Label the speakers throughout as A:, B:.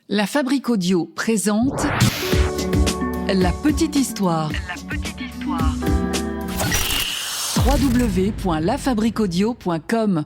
A: La Fabrique Audio présente La Petite Histoire. www.lafabriqueaudio.com.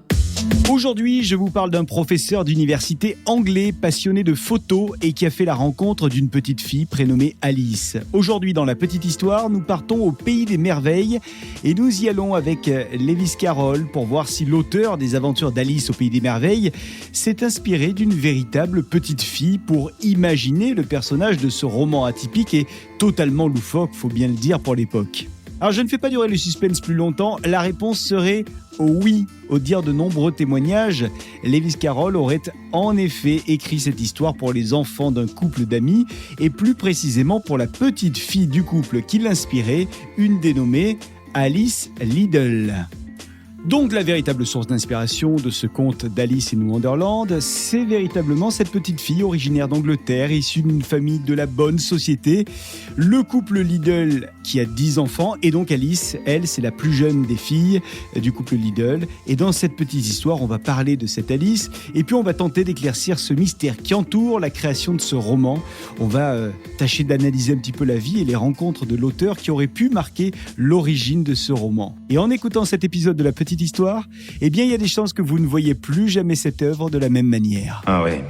B: Aujourd'hui, je vous parle d'un professeur d'université anglais passionné de photos et qui a fait la rencontre d'une petite fille prénommée Alice. Aujourd'hui, dans La Petite Histoire, nous partons au pays des merveilles et nous y allons avec Lewis Carroll pour voir si l'auteur des aventures d'Alice au pays des merveilles s'est inspiré d'une véritable petite fille pour imaginer le personnage de ce roman atypique et totalement loufoque, faut bien le dire, pour l'époque. Alors je ne fais pas durer le suspense plus longtemps, la réponse serait oui. Au dire de nombreux témoignages, Lewis Carroll aurait en effet écrit cette histoire pour les enfants d'un couple d'amis et plus précisément pour la petite fille du couple qui l'inspirait, une dénommée Alice Liddell. Donc la véritable source d'inspiration de ce conte d'Alice in Wonderland, c'est véritablement cette petite fille originaire d'Angleterre, issue d'une famille de la bonne société, le couple Liddell qui a 10 enfants, et donc Alice, elle, c'est la plus jeune des filles du couple Liddell. Et dans cette petite histoire, on va parler de cette Alice, et puis on va tenter d'éclaircir ce mystère qui entoure la création de ce roman. On va tâcher d'analyser un petit peu la vie et les rencontres de l'auteur qui aurait pu marquer l'origine de ce roman. Et en écoutant cet épisode de La Petite Histoire, eh bien, il y a des chances que vous ne voyez plus jamais cette œuvre de la même manière.
C: Ah ouais.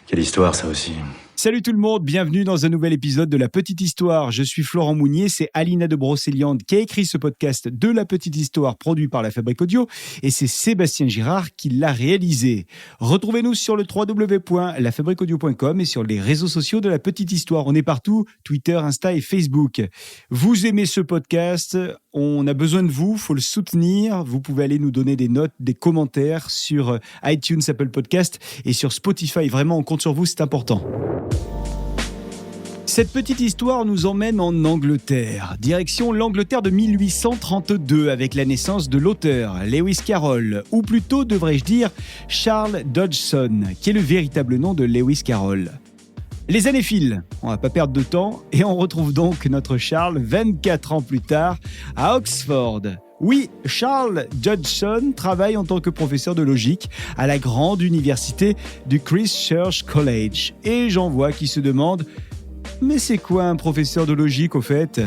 C: Quelle histoire, ça aussi.
B: Salut tout le monde, bienvenue dans un nouvel épisode de La Petite Histoire. Je suis Florent Mounier, c'est Alina de Brocéliande qui a écrit ce podcast de La Petite Histoire produit par la Fabrique Audio et c'est Sébastien Girard qui l'a réalisé. Retrouvez-nous sur le www.lafabriqueaudio.com et sur les réseaux sociaux de La Petite Histoire. On est partout, Twitter, Insta et Facebook. Vous aimez ce podcast ? On a besoin de vous, il faut le soutenir. Vous pouvez aller nous donner des notes, des commentaires sur iTunes, Apple Podcast et sur Spotify. Vraiment, on compte sur vous, c'est important. Cette petite histoire nous emmène en Angleterre. Direction l'Angleterre de 1832 avec la naissance de l'auteur, Lewis Carroll, ou plutôt devrais-je dire Charles Dodgson, qui est le véritable nom de Lewis Carroll. Les années filent, on va pas perdre de temps, et on retrouve donc notre Charles 24 ans plus tard à Oxford. Oui, Charles Dodgson travaille en tant que professeur de logique à la grande université du Christ Church College. Et j'en vois qui se demandent « Mais c'est quoi un professeur de logique au fait ?»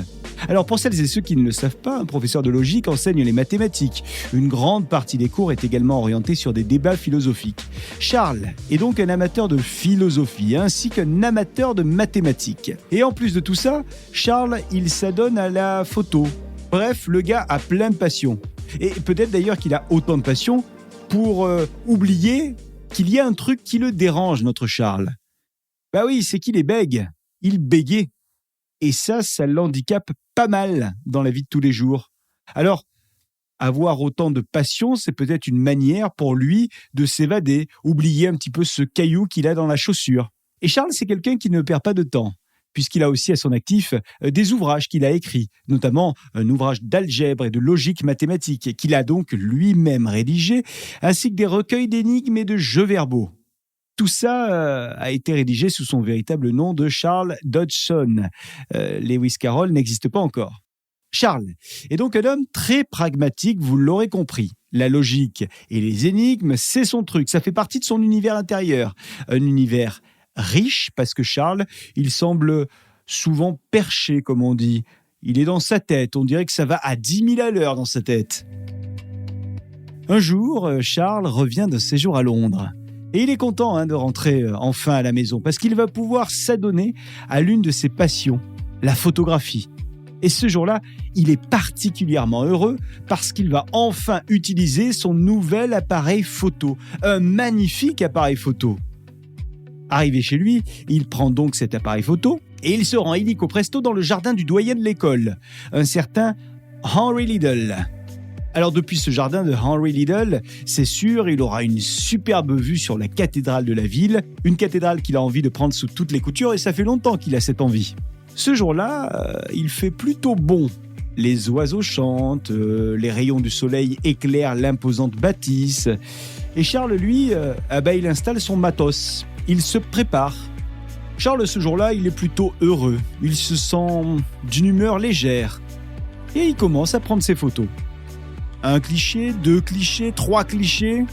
B: Alors pour celles et ceux qui ne le savent pas, un professeur de logique enseigne les mathématiques. Une grande partie des cours est également orientée sur des débats philosophiques. Charles est donc un amateur de philosophie ainsi qu'un amateur de mathématiques. Et en plus de tout ça, Charles, il s'adonne à la photo. Bref, le gars a plein de passions. Et peut-être d'ailleurs qu'il a autant de passion pour oublier qu'il y a un truc qui le dérange, notre Charles. Bah oui, c'est qu'il est bègue. Il bégait. Et ça l'handicape pas mal dans la vie de tous les jours. Alors, avoir autant de passion, c'est peut-être une manière pour lui de s'évader, oublier un petit peu ce caillou qu'il a dans la chaussure. Et Charles, c'est quelqu'un qui ne perd pas de temps, puisqu'il a aussi à son actif des ouvrages qu'il a écrits, notamment un ouvrage d'algèbre et de logique mathématique qu'il a donc lui-même rédigé, ainsi que des recueils d'énigmes et de jeux verbaux. Tout ça a été rédigé sous son véritable nom de Charles Dodgson. Lewis Carroll n'existe pas encore. Charles est donc un homme très pragmatique, vous l'aurez compris. La logique et les énigmes, c'est son truc, ça fait partie de son univers intérieur. Un univers riche, parce que Charles, il semble souvent perché, comme on dit. Il est dans sa tête, on dirait que ça va à 10 000 à l'heure dans sa tête. Un jour, Charles revient de séjour à Londres. Et il est content de rentrer enfin à la maison parce qu'il va pouvoir s'adonner à l'une de ses passions, la photographie. Et ce jour-là, il est particulièrement heureux parce qu'il va enfin utiliser son nouvel appareil photo, un magnifique appareil photo. Arrivé chez lui, il prend donc cet appareil photo et il se rend illico presto dans le jardin du doyen de l'école, un certain Henry Liddell. Alors depuis ce jardin de Henry Liddell, c'est sûr, il aura une superbe vue sur la cathédrale de la ville, une cathédrale qu'il a envie de prendre sous toutes les coutures et ça fait longtemps qu'il a cette envie. Ce jour-là, il fait plutôt bon. Les oiseaux chantent, les rayons du soleil éclairent l'imposante bâtisse. Et Charles, lui, il installe son matos. Il se prépare. Charles, ce jour-là, il est plutôt heureux. Il se sent d'une humeur légère. Et il commence à prendre ses photos. 1 cliché, 2 clichés, 3 clichés.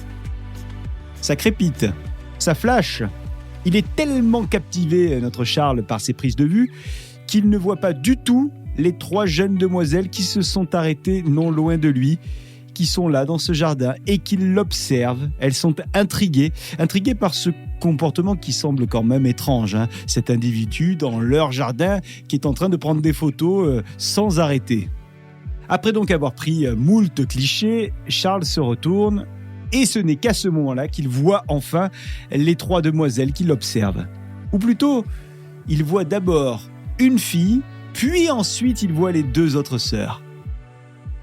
B: Ça crépite, ça flash. Il est tellement captivé, notre Charles, par ses prises de vue, qu'il ne voit pas du tout les 3 jeunes demoiselles qui se sont arrêtées non loin de lui, qui sont là dans ce jardin et qui l'observent. Elles sont intriguées par ce comportement qui semble quand même étrange. Cet individu dans leur jardin qui est en train de prendre des photos sans arrêter. Après donc avoir pris moult clichés, Charles se retourne et ce n'est qu'à ce moment-là qu'il voit enfin les 3 demoiselles qui l'observent. Ou plutôt, il voit d'abord une fille, puis ensuite il voit les 2 autres sœurs.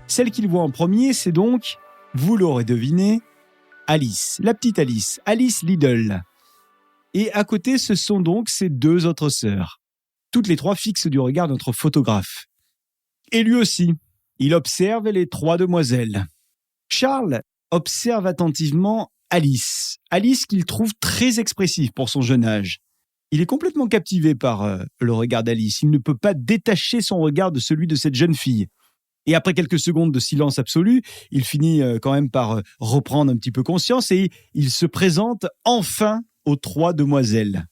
B: Celle qu'il voit en premier, c'est donc, vous l'aurez deviné, Alice, la petite Alice, Alice Liddell. Et à côté, ce sont donc ses 2 autres sœurs. Toutes les 3 fixent du regard notre photographe. Et lui aussi, il observe les 3 demoiselles. Charles observe attentivement Alice. Alice qu'il trouve très expressive pour son jeune âge. Il est complètement captivé par le regard d'Alice. Il ne peut pas détacher son regard de celui de cette jeune fille. Et après quelques secondes de silence absolu, il finit quand même par reprendre un petit peu conscience et il se présente enfin aux 3 demoiselles.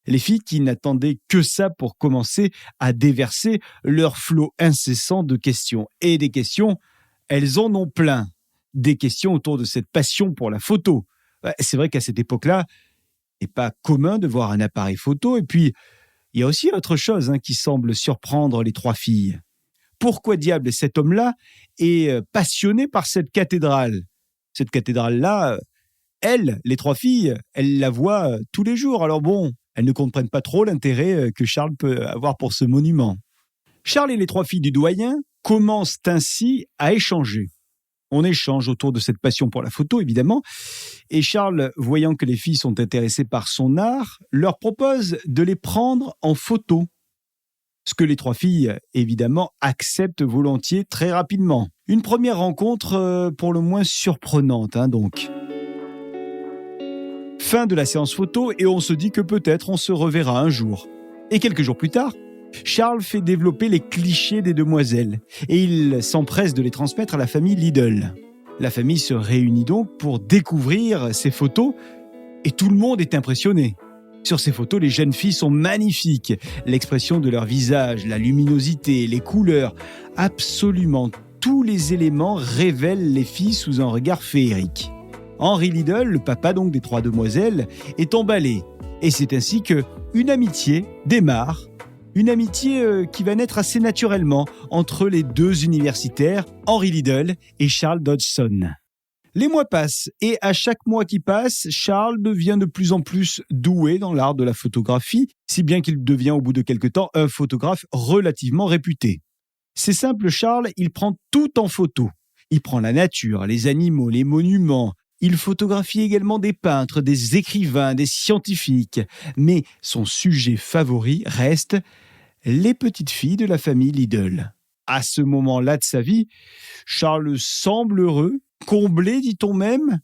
B: Les filles qui n'attendaient que ça pour commencer à déverser leur flot incessant de questions. Et des questions, elles en ont plein. Des questions autour de cette passion pour la photo. C'est vrai qu'à cette époque-là, il n'est pas commun de voir un appareil photo. Et puis, il y a aussi autre chose qui semble surprendre les 3 filles. Pourquoi diable cet homme-là est passionné par cette cathédrale ? Cette cathédrale-là, elles, les 3 filles, elles la voient tous les jours. Alors bon, elles ne comprennent pas trop l'intérêt que Charles peut avoir pour ce monument. Charles et les 3 filles du doyen commencent ainsi à échanger. On échange autour de cette passion pour la photo, évidemment. Et Charles, voyant que les filles sont intéressées par son art, leur propose de les prendre en photo. Ce que les 3 filles, évidemment, acceptent volontiers très rapidement. Une première rencontre pour le moins surprenante, donc. Fin de la séance photo et on se dit que peut-être on se reverra un jour. Et quelques jours plus tard, Charles fait développer les clichés des demoiselles et il s'empresse de les transmettre à la famille Liddell. La famille se réunit donc pour découvrir ces photos et tout le monde est impressionné. Sur ces photos, les jeunes filles sont magnifiques. L'expression de leur visage, la luminosité, les couleurs, absolument tous les éléments révèlent les filles sous un regard féerique. Henry Liddell, le papa donc des 3 demoiselles, est emballé. Et c'est ainsi qu'une amitié démarre. Une amitié qui va naître assez naturellement entre les 2 universitaires, Henry Liddell et Charles Dodgson. Les mois passent et à chaque mois qui passe, Charles devient de plus en plus doué dans l'art de la photographie, si bien qu'il devient au bout de quelque temps un photographe relativement réputé. C'est simple, Charles, il prend tout en photo. Il prend la nature, les animaux, les monuments. Il photographie également des peintres, des écrivains, des scientifiques. Mais son sujet favori reste les petites filles de la famille Liddell. À ce moment-là de sa vie, Charles semble heureux, comblé, dit-on même.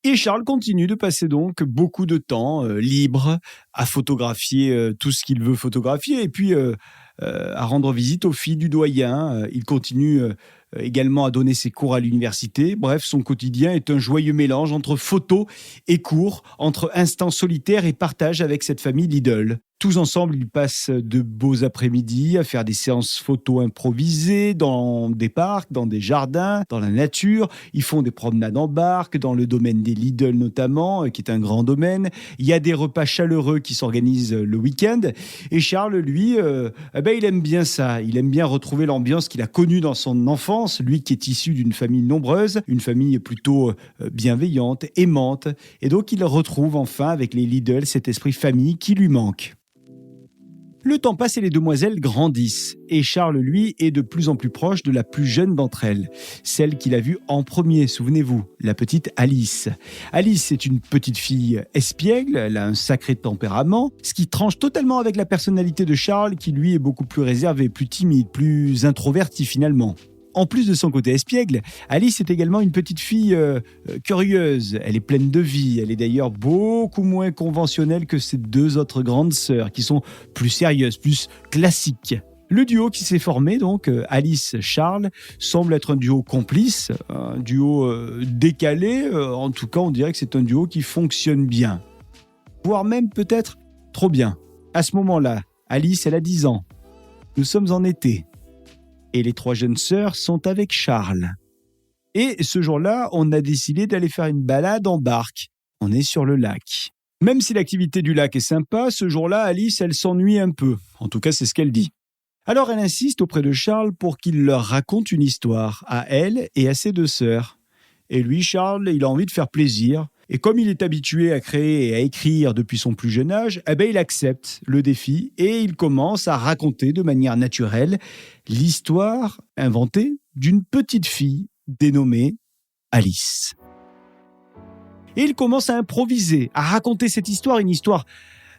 B: Et Charles continue de passer donc beaucoup de temps libre à photographier tout ce qu'il veut photographier et puis à rendre visite aux filles du doyen. Il continue également à donner ses cours à l'université. Bref, son quotidien est un joyeux mélange entre photos et cours, entre instants solitaires et partage avec cette famille Liddell. Tous ensemble, ils passent de beaux après-midi à faire des séances photos improvisées dans des parcs, dans des jardins, dans la nature. Ils font des promenades en barque, dans le domaine des Liddell notamment, qui est un grand domaine. Il y a des repas chaleureux qui s'organisent le week-end. Et Charles, lui, il aime bien ça. Il aime bien retrouver l'ambiance qu'il a connue dans son enfance. Lui qui est issu d'une famille nombreuse, une famille plutôt bienveillante, aimante. Et donc, il retrouve enfin avec les Liddell cet esprit famille qui lui manque. Le temps passe et les demoiselles grandissent. Et Charles, lui, est de plus en plus proche de la plus jeune d'entre elles. Celle qu'il a vue en premier, souvenez-vous, la petite Alice. Alice est une petite fille espiègle, elle a un sacré tempérament, ce qui tranche totalement avec la personnalité de Charles, qui lui est beaucoup plus réservé, plus timide, plus introverti finalement. En plus de son côté espiègle, Alice est également une petite fille curieuse. Elle est pleine de vie. Elle est d'ailleurs beaucoup moins conventionnelle que ses 2 autres grandes sœurs, qui sont plus sérieuses, plus classiques. Le duo qui s'est formé, donc, Alice-Charles, semble être un duo complice, un duo décalé. En tout cas, on dirait que c'est un duo qui fonctionne bien. voire même peut-être trop bien. À ce moment-là, Alice, elle a 10 ans. Nous sommes en été. Et les 3 jeunes sœurs sont avec Charles. Et ce jour-là, on a décidé d'aller faire une balade en barque. On est sur le lac. Même si l'activité du lac est sympa, ce jour-là, Alice, elle s'ennuie un peu. En tout cas, c'est ce qu'elle dit. Alors, elle insiste auprès de Charles pour qu'il leur raconte une histoire, à elle et à ses 2 sœurs. Et lui, Charles, il a envie de faire plaisir. Et comme il est habitué à créer et à écrire depuis son plus jeune âge, il accepte le défi et il commence à raconter de manière naturelle l'histoire inventée d'une petite fille dénommée Alice. Et il commence à improviser, à raconter cette histoire, une histoire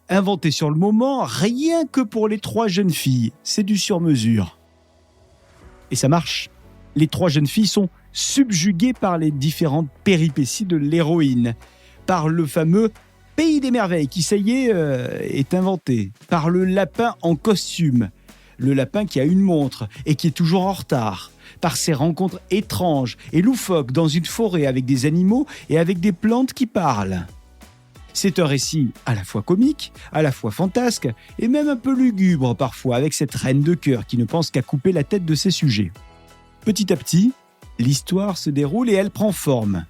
B: inventée sur le moment, rien que pour les 3 jeunes filles. C'est du sur-mesure. Et ça marche. Les 3 jeunes filles sont subjuguées par les différentes péripéties de l'héroïne, par le fameux pays des merveilles qui, ça y est inventé, par le lapin en costume, le lapin qui a une montre et qui est toujours en retard, par ses rencontres étranges et loufoques dans une forêt avec des animaux et avec des plantes qui parlent. C'est un récit à la fois comique, à la fois fantasque et même un peu lugubre parfois, avec cette reine de cœur qui ne pense qu'à couper la tête de ses sujets. Petit à petit, l'histoire se déroule et elle prend forme.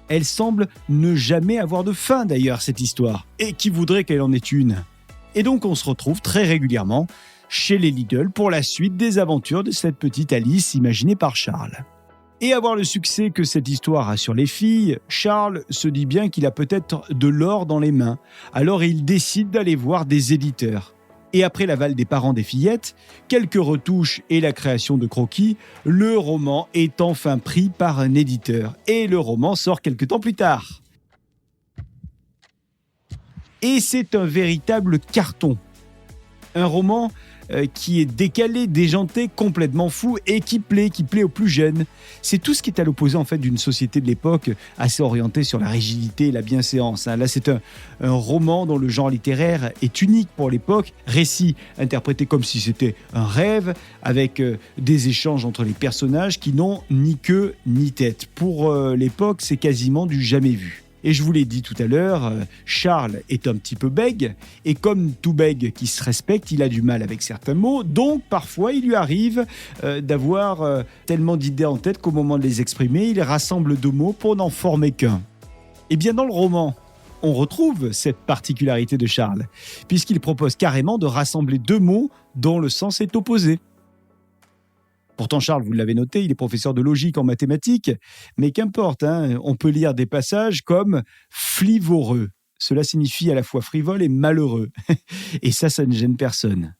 B: Elle semble ne jamais avoir de fin d'ailleurs, cette histoire. Et qui voudrait qu'elle en ait une ? Et donc on se retrouve très régulièrement chez les Lidl pour la suite des aventures de cette petite Alice imaginée par Charles. Et à voir le succès que cette histoire a sur les filles, Charles se dit bien qu'il a peut-être de l'or dans les mains. Alors il décide d'aller voir des éditeurs. Et après l'aval des parents des fillettes, quelques retouches et la création de croquis, le roman est enfin pris par un éditeur. Et le roman sort quelque temps plus tard. Et c'est un véritable carton. Un roman qui est décalé, déjanté, complètement fou et qui plaît aux plus jeunes. C'est tout ce qui est à l'opposé en fait d'une société de l'époque assez orientée sur la rigidité et la bienséance. Là, c'est un roman dont le genre littéraire est unique pour l'époque, récit interprété comme si c'était un rêve, avec des échanges entre les personnages qui n'ont ni queue ni tête. Pour l'époque, c'est quasiment du jamais vu. Et je vous l'ai dit tout à l'heure, Charles est un petit peu bègue, et comme tout bègue qui se respecte, il a du mal avec certains mots, donc parfois il lui arrive d'avoir tellement d'idées en tête qu'au moment de les exprimer, il rassemble 2 mots pour n'en former qu'un. Et bien dans le roman, on retrouve cette particularité de Charles, puisqu'il propose carrément de rassembler 2 mots dont le sens est opposé. Pourtant, Charles, vous l'avez noté, il est professeur de logique en mathématiques, mais qu'importe, on peut lire des passages comme « flivoreux ». Cela signifie à la fois frivole et malheureux. Et ça ne gêne personne.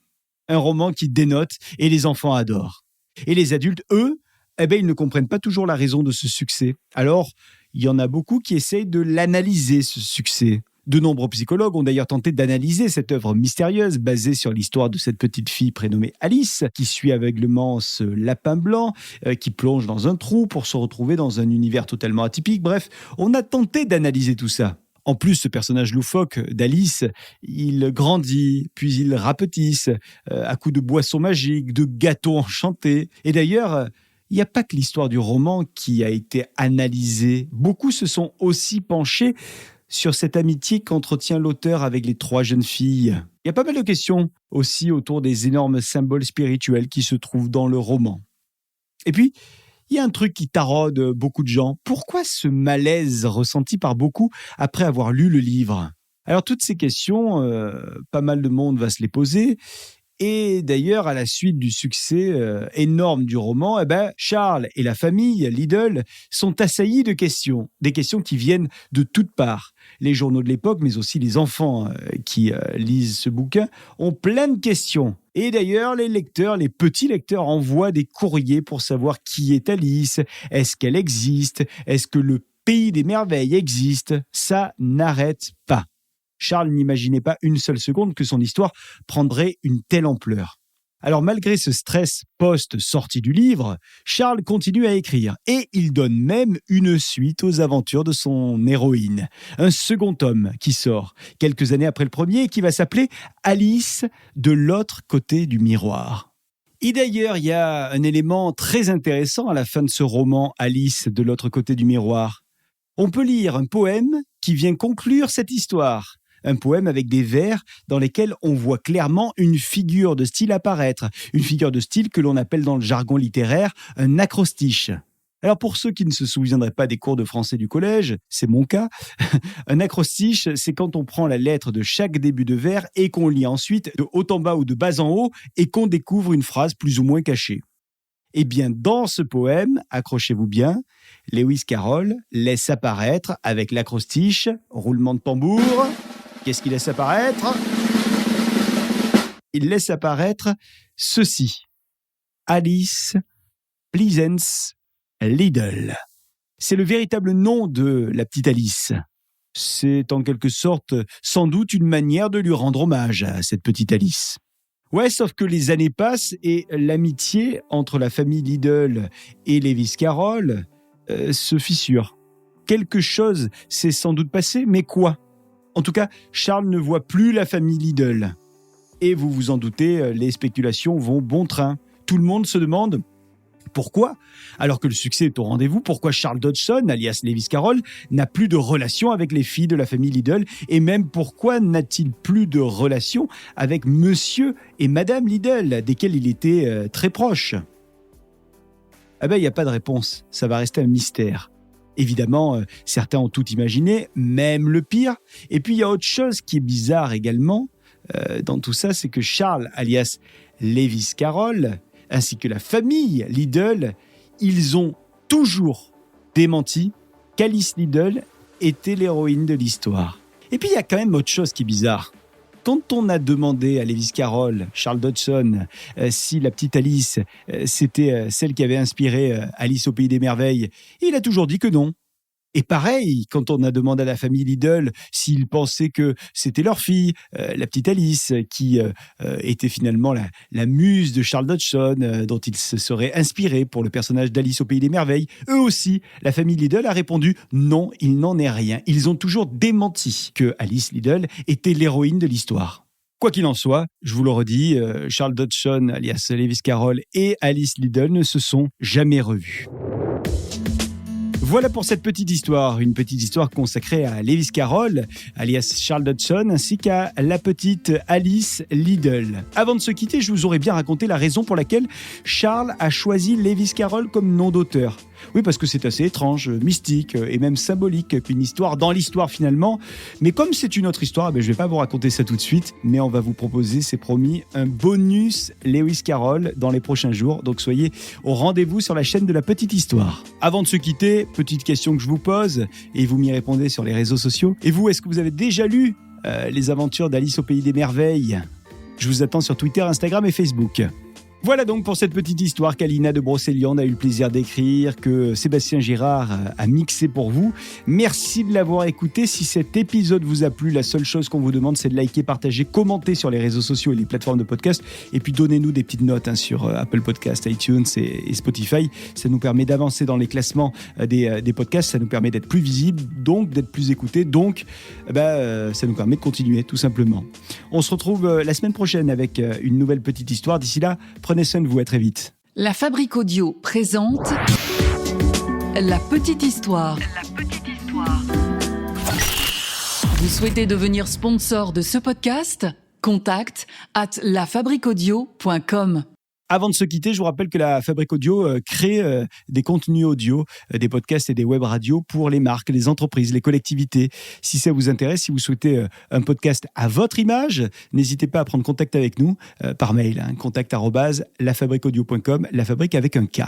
B: Un roman qui dénote et les enfants adorent. Et les adultes, eux, ils ne comprennent pas toujours la raison de ce succès. Alors, il y en a beaucoup qui essayent de l'analyser, ce succès. De nombreux psychologues ont d'ailleurs tenté d'analyser cette œuvre mystérieuse basée sur l'histoire de cette petite fille prénommée Alice, qui suit aveuglément ce lapin blanc, qui plonge dans un trou pour se retrouver dans un univers totalement atypique. Bref, on a tenté d'analyser tout ça. En plus, ce personnage loufoque d'Alice, il grandit, puis il rapetisse, à coups de boissons magiques, de gâteaux enchantés. Et d'ailleurs, il n'y a pas que l'histoire du roman qui a été analysée. Beaucoup se sont aussi penchés sur cette amitié qu'entretient l'auteur avec les 3 jeunes filles. Il y a pas mal de questions aussi autour des énormes symboles spirituels qui se trouvent dans le roman. Et puis, il y a un truc qui taraude beaucoup de gens. Pourquoi ce malaise ressenti par beaucoup après avoir lu le livre ? Alors, toutes ces questions, pas mal de monde va se les poser. Et d'ailleurs, à la suite du succès énorme du roman, Charles et la famille Lidl sont assaillis de questions. Des questions qui viennent de toutes parts. Les journaux de l'époque, mais aussi les enfants qui lisent ce bouquin, ont plein de questions. Et d'ailleurs, les lecteurs, les petits lecteurs envoient des courriers pour savoir qui est Alice, est-ce qu'elle existe, est-ce que le pays des merveilles existe. Ça n'arrête pas. Charles n'imaginait pas une seule seconde que son histoire prendrait une telle ampleur. Alors malgré ce stress post-sortie du livre, Charles continue à écrire et il donne même une suite aux aventures de son héroïne. Un second tome qui sort quelques années après le premier et qui va s'appeler Alice de l'autre côté du miroir. Et d'ailleurs, il y a un élément très intéressant à la fin de ce roman Alice de l'autre côté du miroir. On peut lire un poème qui vient conclure cette histoire. Un poème avec des vers dans lesquels on voit clairement une figure de style apparaître. Une figure de style que l'on appelle dans le jargon littéraire un acrostiche. Alors pour ceux qui ne se souviendraient pas des cours de français du collège, c'est mon cas, un acrostiche, c'est quand on prend la lettre de chaque début de vers et qu'on lit ensuite de haut en bas ou de bas en haut et qu'on découvre une phrase plus ou moins cachée. Eh bien, dans ce poème, accrochez-vous bien, Lewis Carroll laisse apparaître, avec l'acrostiche, roulement de tambour, qu'est-ce qu'il laisse apparaître ? Il laisse apparaître ceci. Alice Pleasance Liddell. C'est le véritable nom de la petite Alice. C'est en quelque sorte, sans doute, une manière de lui rendre hommage à cette petite Alice. Ouais, sauf que les années passent et l'amitié entre la famille Liddell et Lewis Carroll se fissure. Quelque chose s'est sans doute passé, mais quoi ? En tout cas, Charles ne voit plus la famille Liddell. Et vous vous en doutez, les spéculations vont bon train. Tout le monde se demande pourquoi, alors que le succès est au rendez-vous, pourquoi Charles Dodgson, alias Lewis Carroll, n'a plus de relation avec les filles de la famille Liddell, et même pourquoi n'a-t-il plus de relation avec monsieur et madame Liddell, desquels il était très proche ? Ah ben, il n'y a pas de réponse, ça va rester un mystère. Évidemment, certains ont tout imaginé, même le pire. Et puis, il y a autre chose qui est bizarre également dans tout ça, c'est que Charles, alias Lewis Carroll, ainsi que la famille Liddell, ils ont toujours démenti qu'Alice Liddell était l'héroïne de l'histoire. Et puis, il y a quand même autre chose qui est bizarre. Quand on a demandé à Lewis Carroll, Charles Dodgson, si la petite Alice, c'était celle qui avait inspiré Alice au Pays des Merveilles, il a toujours dit que non. Et pareil, quand on a demandé à la famille Liddell s'ils pensaient que c'était leur fille, la petite Alice, qui était finalement la muse de Charles Dodgson, dont ils se seraient inspirés pour le personnage d'Alice au Pays des Merveilles, eux aussi, la famille Liddell a répondu « Non, il n'en est rien ». Ils ont toujours démenti que Alice Liddell était l'héroïne de l'histoire. Quoi qu'il en soit, je vous le redis, Charles Dodgson, alias Lewis Carroll, et Alice Liddell ne se sont jamais revus. Voilà pour cette petite histoire, une petite histoire consacrée à Lewis Carroll, alias Charles Dodgson, ainsi qu'à la petite Alice Liddell. Avant de se quitter, je vous aurais bien raconté la raison pour laquelle Charles a choisi Lewis Carroll comme nom d'auteur. Oui, parce que c'est assez étrange, mystique et même symbolique qu'une histoire dans l'histoire finalement. Mais comme c'est une autre histoire, je ne vais pas vous raconter ça tout de suite, mais on va vous proposer, c'est promis, un bonus Lewis Carroll dans les prochains jours. Donc soyez au rendez-vous sur la chaîne de la petite histoire. Avant de se quitter, petite question que je vous pose et vous m'y répondez sur les réseaux sociaux. Et vous, est-ce que vous avez déjà lu les aventures d'Alice au Pays des Merveilles ? Je vous attends sur Twitter, Instagram et Facebook. Voilà donc pour cette petite histoire qu'Alina de Brocéliande a eu le plaisir d'écrire, que Sébastien Girard a mixé pour vous. Merci de l'avoir écouté. Si cet épisode vous a plu, la seule chose qu'on vous demande, c'est de liker, partager, commenter sur les réseaux sociaux et les plateformes de podcast. Et puis donnez-nous des petites notes sur Apple Podcasts, iTunes et Spotify. Ça nous permet d'avancer dans les classements des podcasts. Ça nous permet d'être plus visibles, donc d'être plus écoutés. Donc, ça nous permet de continuer, tout simplement. On se retrouve la semaine prochaine avec une nouvelle petite histoire. D'ici là, prenez soin de vous, à très vite.
A: La Fabrique Audio présente La Petite Histoire. La Petite Histoire. Vous souhaitez devenir sponsor de ce podcast ? Contact @lafabriqueaudio.com.
B: Avant de se quitter, je vous rappelle que la Fabrique Audio crée des contenus audio, des podcasts et des web radios pour les marques, les entreprises, les collectivités. Si ça vous intéresse, si vous souhaitez un podcast à votre image, n'hésitez pas à prendre contact avec nous par mail, contact@lafabriqueaudio.com, la fabrique avec un K.